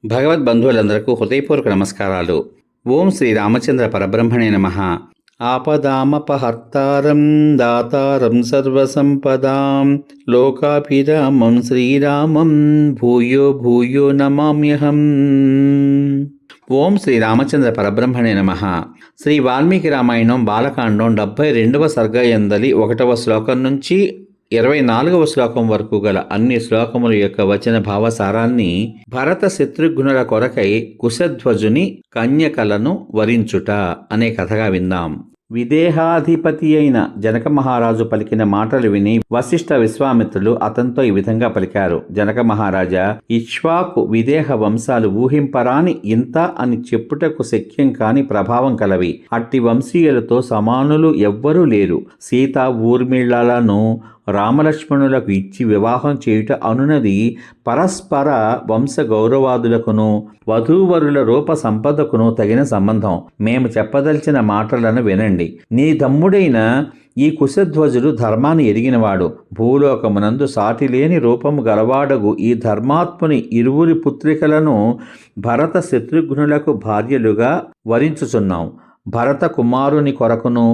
భగవద్బంధువులందరకు హృదయపూర్వక నమస్కారాలు. ఓం శ్రీ రామచంద్ర పరబ్రహ్మణే నమః. ఆపదామపహర్తారం దాతారం సర్వసంపదాం లోకాభిరామం శ్రీరామం భూయో భూయో నమామ్యహం. ఓం శ్రీ రామచంద్ర పరబ్రహ్మణే నమః. శ్రీ వాల్మీకి రామాయణం బాలకాండం 72వ సర్గయందలి 1వ శ్లోకం నుంచి 24వ శ్లోకం వరకు గల అన్ని శ్లోకముల యొక్క వచన భావసారాన్ని భరత శత్రుఘ్నుల కొరకై కుశధ్వజుని కన్యకలను వరించుట అనే కథగా విందాం. విదేహాధిపతి అయిన జనక మహారాజు పలికిన మాటలు విని వశిష్ఠ విశ్వామిత్రులు అతనితో ఈ విధంగా పలికారు. జనక మహారాజా, ఇక్ష్వాకు విదేహ వంశాలు ఊహింపరాని ఇంత అని చెప్పుటకు శక్యం కాని ప్రభావం కలవి. అట్టి వంశీయులతో సమానులు ఎవ్వరూ లేరు. సీత ఊర్మిళలను రామలక్ష్మణులకు ఇచ్చి వివాహం చేయుట అనునది పరస్పర వంశ గౌరవాదులకును వధూవరుల రూప సంపదకును తగిన సంబంధం. మేము చెప్పదలిచిన మాటలను వినండి. నీ తమ్ముడైన ఈ కుశధ్వజుడు ధర్మాన్ని ఎరిగినవాడు. భూలోకమునందు సాటిలేని రూపము గలవాడగు ఈ ధర్మాత్ముని ఇరువురి పుత్రికలను భరత శత్రుఘ్నులకు భార్యలుగా వరించుచున్నాం. భరత కుమారుని కొరకును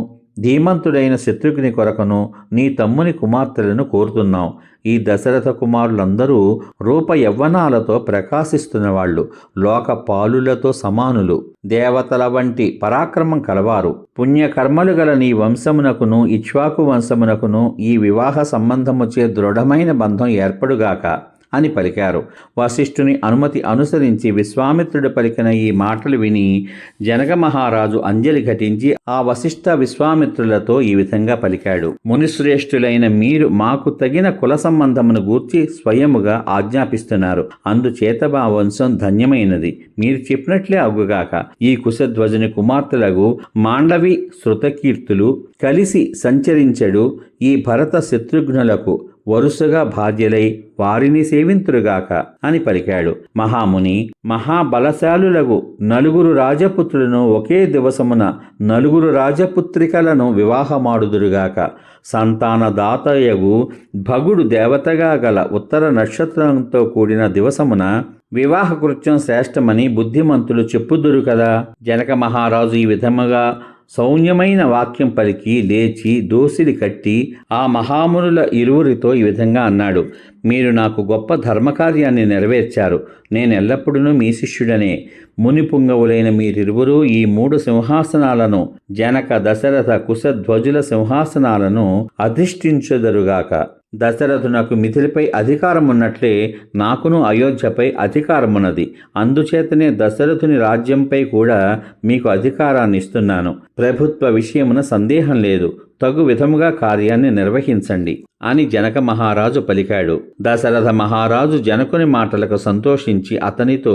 ధీమంతుడైన శత్రుఘ్ని కొరకును నీ తమ్ముని కుమార్తెలను కోరుతున్నాం. ఈ దశరథ కుమారులందరూ రూప యవ్వనాలతో ప్రకాశిస్తున్నవాళ్లు, లోక పాలులతో సమానులు, దేవతల వంటి పరాక్రమం కలవారు. పుణ్యకర్మలు గల నీ వంశమునకును ఇక్ష్వాకు వంశమునకును ఈ వివాహ సంబంధముచే దృఢమైన బంధం ఏర్పడుగాక అని పలికారు. వశిష్ఠుని అనుమతి అనుసరించి విశ్వామిత్రుడు పలికిన ఈ మాటలు విని జనక మహారాజు అంజలి ఘటించి ఆ వశిష్ఠ విశ్వామిత్రులతో ఈ విధంగా పలికాడు. మునిశ్రేష్ఠులైన మీరు మాకు తగిన కుల సంబంధమును గూర్చి స్వయముగా ఆజ్ఞాపిస్తున్నారు. అందుచేత మా వంశం ధన్యమైనది. మీరు చెప్పినట్లే అగుగాక. ఈ కుశధ్వజుని కుమార్తెలకు మాండవి శృతకీర్తులు కలిసి సంచరించడు ఈ భరత శత్రుఘ్నులకు వరుసగా భార్యలై వారిని సేవింతురుగాక అని పలికాడు. మహాముని, మహాబలశాలులకు నలుగురు రాజపుత్రులను ఒకే దివసమున నలుగురు రాజపుత్రికలను వివాహమాడుదురుగాక. సంతానదాతయగు భగుడు దేవతగా గల ఉత్తర నక్షత్రంతో కూడిన దివసమున వివాహ కృత్యం శ్రేష్టమని బుద్ధిమంతులు చెప్పుదురు కదా. జనక మహారాజు ఈ విధముగా సౌమ్యమైన వాక్యం పలికి లేచి దోసిలి కట్టి ఆ మహామునుల ఇరువురితో ఈ విధంగా అన్నాడు. మీరు నాకు గొప్ప ధర్మకార్యాన్ని నెరవేర్చారు. నేను ఎల్లప్పుడూ మీ శిష్యుడనే. మునిపుంగవులైన మీరిరువురూ ఈ 3 సింహాసనాలను, జనక దశరథ కుశధ్వజుల సింహాసనాలను అధిష్ఠించుదరుగాక. దశరథునకు మిథిలిపై అధికారమున్నట్లే నాకును అయోధ్యపై అధికారమున్నది. అందుచేతనే దశరథుని రాజ్యంపై కూడా మీకు అధికారాన్ని ఇస్తున్నాను. ప్రభుత్వ విషయమున సందేహం లేదు. తగు విధముగా కార్యాన్ని నిర్వహించండి అని జనక మహారాజు పలికాడు. దశరథ మహారాజు జనకుని మాటలకు సంతోషించి అతనితో,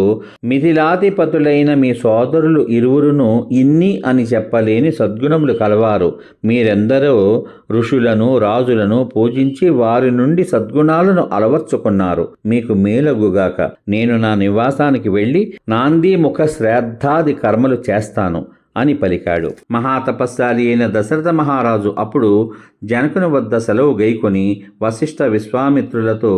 మిథిలాధిపతులైన మీ సోదరులు ఇరువురును ఇన్ని అని చెప్పలేని సద్గుణములు కలవారు. మీరెందరో ఋషులను రాజులను పూజించి వారి నుండి సద్గుణాలను అలవర్చుకున్నారు. మీకు మేలగుగాక. నేను నా నివాసానికి వెళ్ళి నాందీముఖ శ్రాద్ధాది కర్మలు చేస్తాను అని పలికాడు. మహాతపస్శాలి అయిన దశరథ మహారాజు అప్పుడు జనకుని వద్ద సెలవు గైకొని వశిష్ఠ విశ్వామిత్రులతో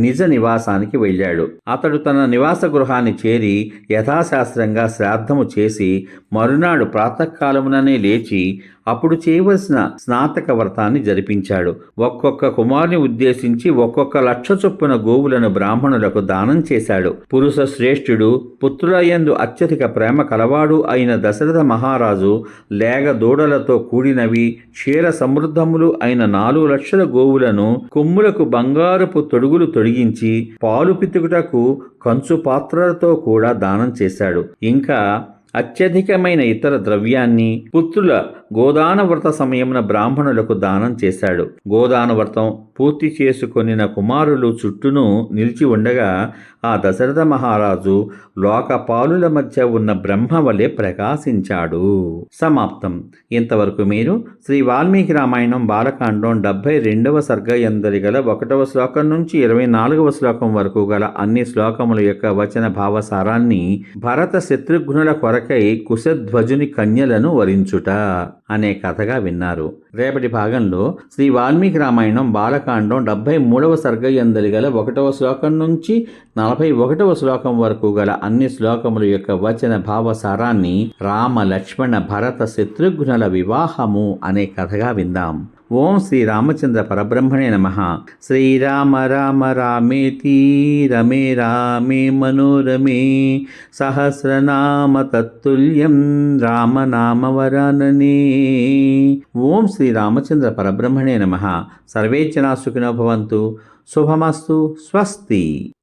నిజ నివాసానికి వెళ్ళాడు. అతడు తన నివాస గృహాన్ని చేరి యథాశాస్త్రంగా శ్రాద్ధము చేసి మరునాడు ప్రాతకాలముననే లేచి అప్పుడు చేయవలసిన స్నాతక వ్రతాన్ని జరిపించాడు. ఒక్కొక్క కుమారుని ఉద్దేశించి 1,00,000 చొప్పున గోవులను బ్రాహ్మణులకు దానం చేశాడు. పురుష శ్రేష్ఠుడు, పుత్రులయందు అత్యధిక ప్రేమ కలవాడు అయిన దశరథ మహారాజు లేగ దూడలతో కూడినవి క్షీర సమృద్ధములు అయిన 4,00,000 గోవులను కొమ్ములకు బంగారపు తొడుగులు తొడిగించి పాలు పితుకుటకు కంచు పాత్రలతో కూడా దానం చేశాడు. ఇంకా అత్యధికమైన ఇతర ద్రవ్యాన్ని పుత్రుల గోదాన వ్రత సమయమున బ్రాహ్మణులకు దానం చేశాడు. గోదాన వ్రతం పూర్తి చేసుకొనిన కుమారులు చుట్టూను నిలిచి ఉండగా ఆ దశరథ మహారాజు లోకపాలుల మధ్య ఉన్న బ్రహ్మ వలె ప్రకాశించాడు. సమాప్తం. ఇంతవరకు మీరు శ్రీ వాల్మీకి రామాయణం బాలకాండం 72వ సర్గయందలి గల 1వ శ్లోకం నుంచి 24వ శ్లోకం వరకు గల అన్ని శ్లోకముల యొక్క వచన భావసారాన్ని భరత శత్రుఘ్నుల కొరకై కుశధ్వజుని కన్యలను వరించుట అనే కథగా విన్నారు. రేపటి భాగంలో శ్రీ వాల్మీకి రామాయణం బాలకాండం 73వ సర్గ యందలి గల 1వ శ్లోకం నుంచి 41వ శ్లోకం వరకు గల అన్ని శ్లోకముల యొక్క వచన భావసారాన్ని రామ లక్ష్మణ భరత శత్రుఘ్నుల వివాహము అనే కథగా విందాం. ఓం శ్రీ రామచంద్ర పరబ్రహ్మణే నమః. శ్రీరామ రామ రామేతి రమే రామే మనోరమే సహస్రనామ తత్తుల్యం రామనామ వరాననే. ఓం శ్రీ రామచంద్ర పరబ్రహ్మణే నమః. సర్వే జనా సుఖినో భవంతు. శుభమస్తు. స్వస్తి.